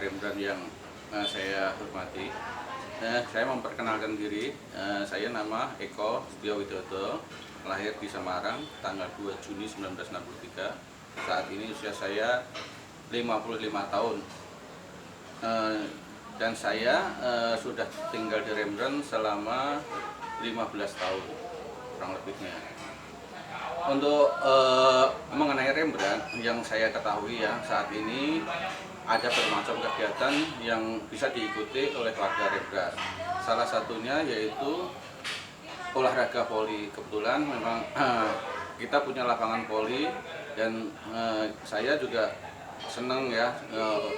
Rembrandt yang saya hormati. Saya memperkenalkan diri, saya nama Eko Setio Widodo, lahir di Semarang tanggal 2 Juni 1963. Saat ini usia saya 55 tahun. Dan saya sudah tinggal di Rembrandt selama 15 tahun kurang lebihnya. Untuk mengenai Rembrandt yang saya ketahui ya, saat ini ada bermacam kegiatan yang bisa diikuti oleh warga Rembrandt. Salah satunya yaitu olahraga voli. Kebetulan memang kita punya lapangan voli dan saya juga senang ya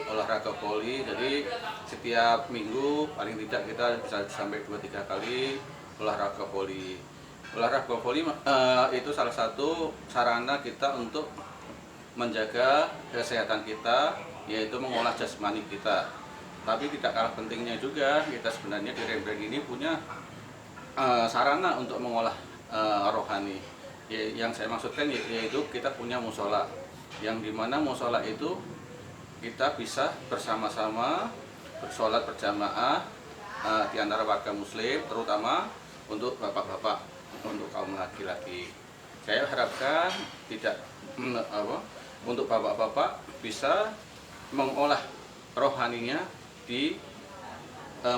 olahraga voli. Jadi setiap minggu paling tidak kita bisa sampai 2-3 kali olahraga voli. Olahraga voli itu salah satu sarana kita untuk menjaga kesehatan kita, yaitu mengolah jasmani kita. Tapi tidak kalah pentingnya juga, kita sebenarnya di Rembrandt ini punya sarana untuk mengolah rohani. Yang saya maksudkan yaitu kita punya musola, yang dimana musola itu kita bisa bersama-sama bersolat berjamaah di antara warga muslim, terutama untuk bapak-bapak, untuk kaum laki-laki. Saya harapkan untuk bapak-bapak bisa mengolah rohaninya di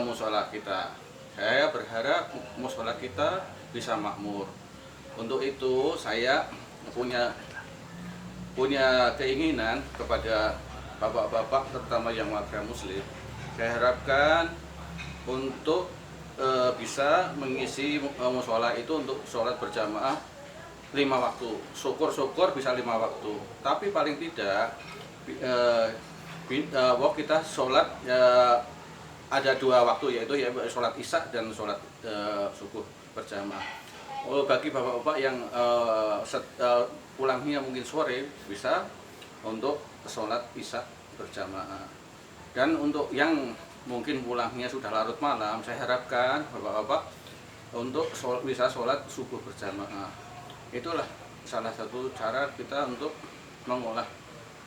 musola kita. Saya berharap musola kita bisa makmur. Untuk itu saya punya keinginan kepada bapak-bapak, terutama yang warga muslim. Saya harapkan untuk bisa mengisi musola itu untuk sholat berjamaah 5 waktu. Syukur-syukur bisa 5 waktu. Tapi paling tidak kita sholat ada 2 waktu, yaitu sholat isya dan sholat subuh berjamaah. Bagi bapak-bapak yang pulangnya mungkin sore, bisa untuk sholat isya berjamaah. Dan untuk yang mungkin pulangnya sudah larut malam, saya harapkan bapak-bapak untuk bisa sholat subuh berjamaah. Itulah salah satu cara kita untuk mengolah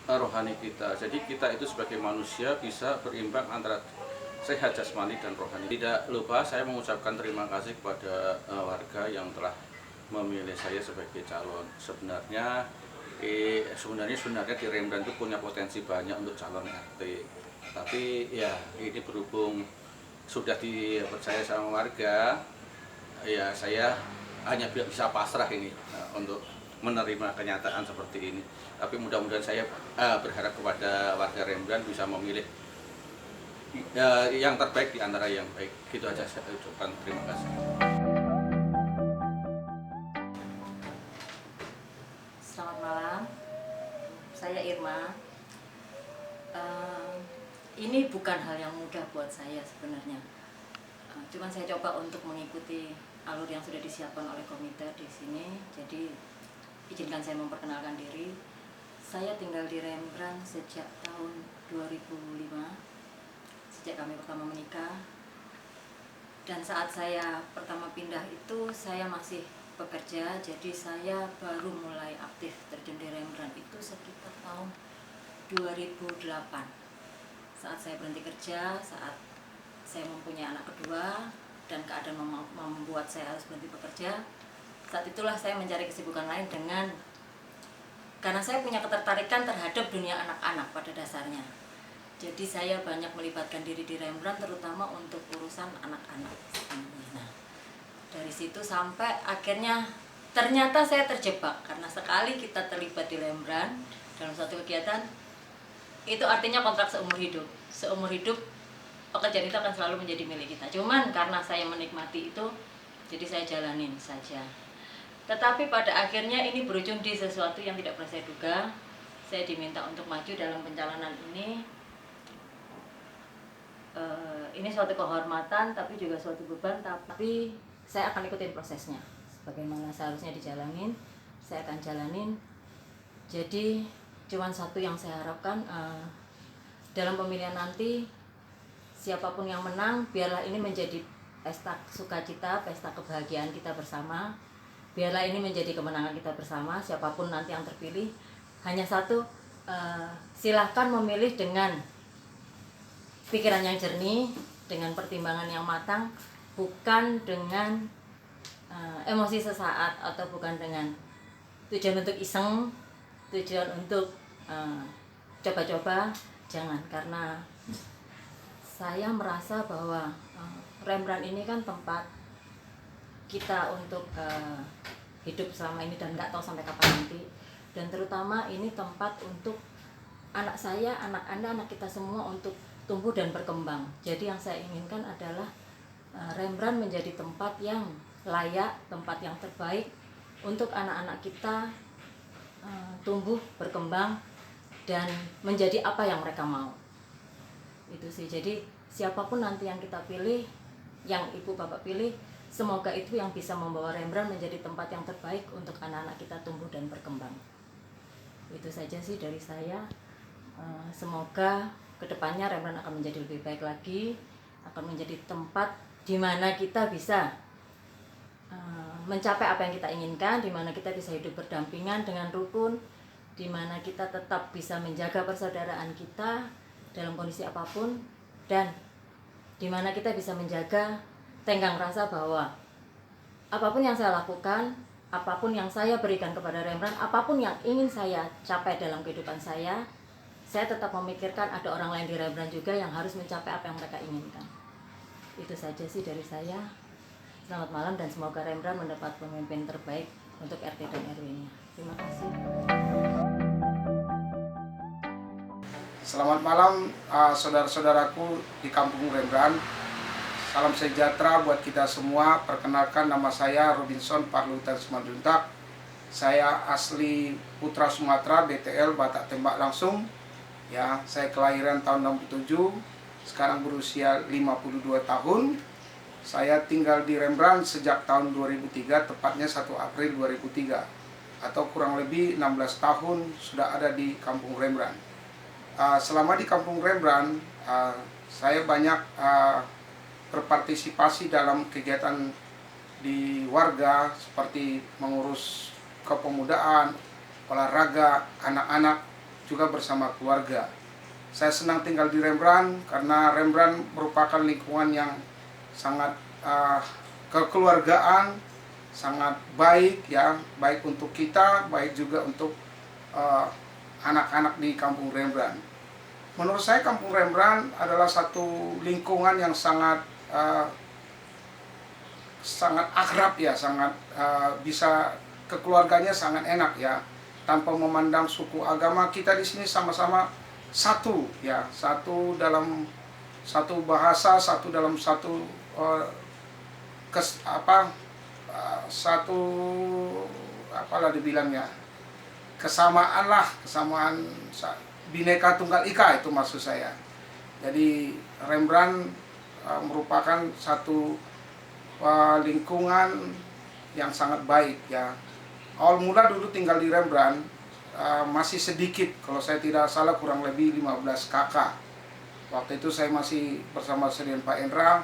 rohani kita. Jadi kita itu sebagai manusia bisa berimbang antara sehat jasmani dan rohani. Tidak lupa saya mengucapkan terima kasih kepada warga yang telah memilih saya sebagai calon. Sebenarnya di Rembrandt itu punya potensi banyak untuk calon RT. Tapi ya ini berhubung sudah dipercaya sama warga, ya saya hanya bisa pasrah ini untuk menerima kenyataan seperti ini. Tapi mudah-mudahan saya berharap kepada warga Rembrandt bisa memilih yang terbaik di antara yang baik. Gitu aja saya ucapkan terima kasih. Selamat malam, saya Irma. Ini bukan hal yang mudah buat saya sebenarnya. Cuman saya coba untuk mengikuti alur yang sudah disiapkan oleh komite di sini. Jadi izinkan saya memperkenalkan diri. Saya tinggal di Rembrandt sejak tahun 2005, sejak kami pertama menikah. Dan saat saya pertama pindah itu saya masih bekerja, jadi saya baru mulai aktif terjun di Rembrandt itu sekitar tahun 2008. Saat saya berhenti kerja, saat saya mempunyai anak kedua dan keadaan membuat saya harus berhenti bekerja, saat itulah saya mencari kesibukan lain karena saya punya ketertarikan terhadap dunia anak-anak pada dasarnya. Jadi saya banyak melibatkan diri di Rembrandt terutama untuk urusan anak-anak. Nah, dari situ sampai akhirnya ternyata saya terjebak karena sekali kita terlibat di Rembrandt dalam suatu kegiatan, itu artinya kontrak seumur hidup. Seumur hidup pekerjaan itu akan selalu menjadi milik kita. Cuman karena saya menikmati itu, jadi saya jalanin saja. Tetapi pada akhirnya ini berujung di sesuatu yang tidak pernah saya duga. Saya diminta untuk maju dalam pencalonan ini. Ini suatu kehormatan, tapi juga suatu beban. Tapi saya akan ikutin prosesnya. Bagaimana seharusnya dijalanin, saya akan jalanin. Jadi cuman satu yang saya harapkan dalam pemilihan nanti, siapapun yang menang, biarlah ini menjadi pesta sukacita, pesta kebahagiaan kita bersama. Biarlah ini menjadi kemenangan kita bersama, siapapun nanti yang terpilih. Hanya satu, silahkan memilih dengan pikiran yang jernih, dengan pertimbangan yang matang, bukan dengan emosi sesaat atau bukan dengan tujuan untuk iseng, tujuan untuk coba-coba, jangan. Karena saya merasa bahwa Rembrandt ini kan tempat kita untuk hidup selama ini dan nggak tahu sampai kapan nanti. Dan terutama ini tempat untuk anak saya, anak Anda, anak kita semua untuk tumbuh dan berkembang. Jadi yang saya inginkan adalah Rembrandt menjadi tempat yang layak, tempat yang terbaik untuk anak-anak kita tumbuh, berkembang, dan menjadi apa yang mereka mau. Itu sih. Jadi siapapun nanti yang kita pilih, yang ibu bapak pilih, semoga itu yang bisa membawa Rembrandt menjadi tempat yang terbaik untuk anak-anak kita tumbuh dan berkembang. Itu saja sih dari saya. Semoga kedepannya Rembrandt akan menjadi lebih baik lagi, akan menjadi tempat di mana kita bisa mencapai apa yang kita inginkan, di mana kita bisa hidup berdampingan dengan rukun, di mana kita tetap bisa menjaga persaudaraan kita dalam kondisi apapun, dan di mana kita bisa menjaga tenggang rasa bahwa apapun yang saya lakukan, apapun yang saya berikan kepada Rembrandt, apapun yang ingin saya capai dalam kehidupan saya tetap memikirkan ada orang lain di Rembrandt juga yang harus mencapai apa yang mereka inginkan. Itu saja sih dari saya. Selamat malam dan semoga Rembrandt mendapat pemimpin terbaik untuk RT dan RW-nya. Terima kasih. Selamat malam saudara-saudaraku di Kampung Rembrandt. Salam sejahtera buat kita semua. Perkenalkan, nama saya Robinson Parlutan Simanjuntak. Saya asli Putra Sumatera, BTL, Batak Tembak Langsung. Ya, saya kelahiran tahun 67, sekarang berusia 52 tahun. Saya tinggal di Rembrandt sejak tahun 2003, tepatnya 1 April 2003. Atau kurang lebih 16 tahun sudah ada di Kampung Rembrandt. Selama di Kampung Rembrandt, saya banyak berpartisipasi dalam kegiatan di warga seperti mengurus kepemudaan, olahraga, anak-anak, juga bersama keluarga. Saya senang tinggal di Rembrandt karena Rembrandt merupakan lingkungan yang sangat kekeluargaan, sangat baik ya, baik untuk kita, baik juga untuk anak-anak di Kampung Rembrandt. Menurut saya Kampung Rembrandt adalah satu lingkungan yang sangat akrab ya, sangat bisa kekeluarganya sangat enak ya, tanpa memandang suku agama. Kita di sini sama-sama satu ya, satu dalam satu bahasa, satu dalam satu satu apalah dibilangnya, kesamaan lah, kesamaan Bhinneka Tunggal Ika, itu maksud saya. Jadi Rembrandt merupakan satu lingkungan yang sangat baik ya. Awal mula dulu tinggal di Rembrandt masih sedikit, kalau saya tidak salah kurang lebih 15 kakak. Waktu itu saya masih bersama dengan Pak Endra.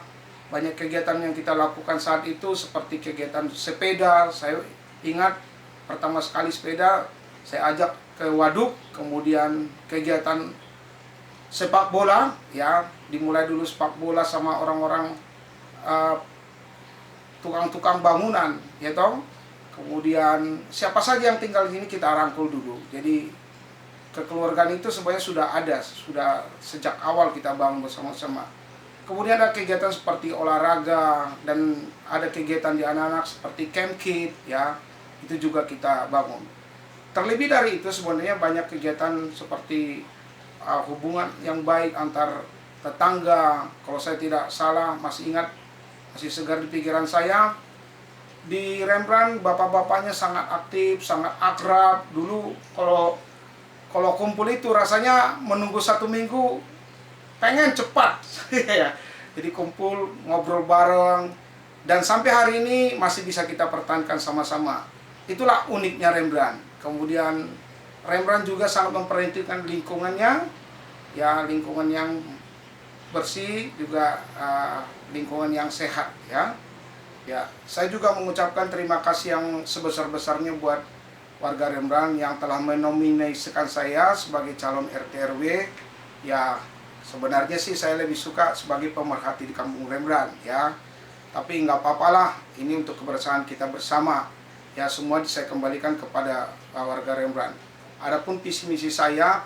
Banyak kegiatan yang kita lakukan saat itu seperti kegiatan sepeda. Saya ingat pertama sekali sepeda saya ajak ke waduk, kemudian kegiatan sepak bola ya, dimulai dulu sepak bola sama orang-orang tukang-tukang bangunan ya toh. Kemudian siapa saja yang tinggal di sini kita rangkul dulu. Jadi kekeluargaan itu sebenarnya sudah ada, sudah sejak awal kita bangun bersama-sama. Kemudian ada kegiatan seperti olahraga dan ada kegiatan di anak-anak seperti camp kit ya, itu juga kita bangun. Terlebih dari itu sebenarnya banyak kegiatan seperti hubungan yang baik antar tetangga. Kalau saya tidak salah, masih ingat, masih segar di pikiran saya, di Rembrandt bapak-bapaknya sangat aktif, sangat akrab. Dulu kalau kumpul itu rasanya menunggu 1 minggu, pengen cepat. Jadi kumpul, ngobrol bareng, dan sampai hari ini masih bisa kita pertahankan sama-sama. Itulah uniknya Rembrandt. Kemudian Rembrandt juga sangat memperhatikan lingkungannya, ya, lingkungan yang bersih, juga lingkungan yang sehat ya. Ya, saya juga mengucapkan terima kasih yang sebesar-besarnya buat warga Rembrandt yang telah menominasikan saya sebagai calon RT RW. Ya, Sebenarnya sih saya lebih suka sebagai pemerhati di kampung Rembrandt ya. Tapi nggak apa-apalah, ini untuk kebersamaan kita bersama. Ya semua saya kembalikan kepada warga Rembrandt. Adapun visi saya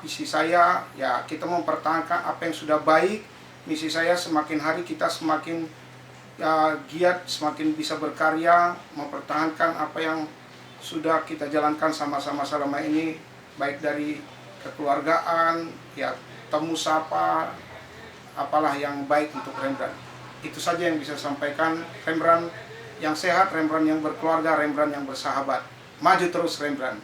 ya kita mempertahankan apa yang sudah baik. Misi saya semakin hari kita semakin giat, semakin bisa berkarya, mempertahankan apa yang sudah kita jalankan sama-sama selama ini, baik dari kekeluargaan, ya temu sapa, apalah yang baik untuk Rembrandt. Itu saja yang bisa sampaikan. Rembrandt yang sehat, Rembrandt yang berkeluarga, Rembrandt yang bersahabat. Maju terus Rembrandt.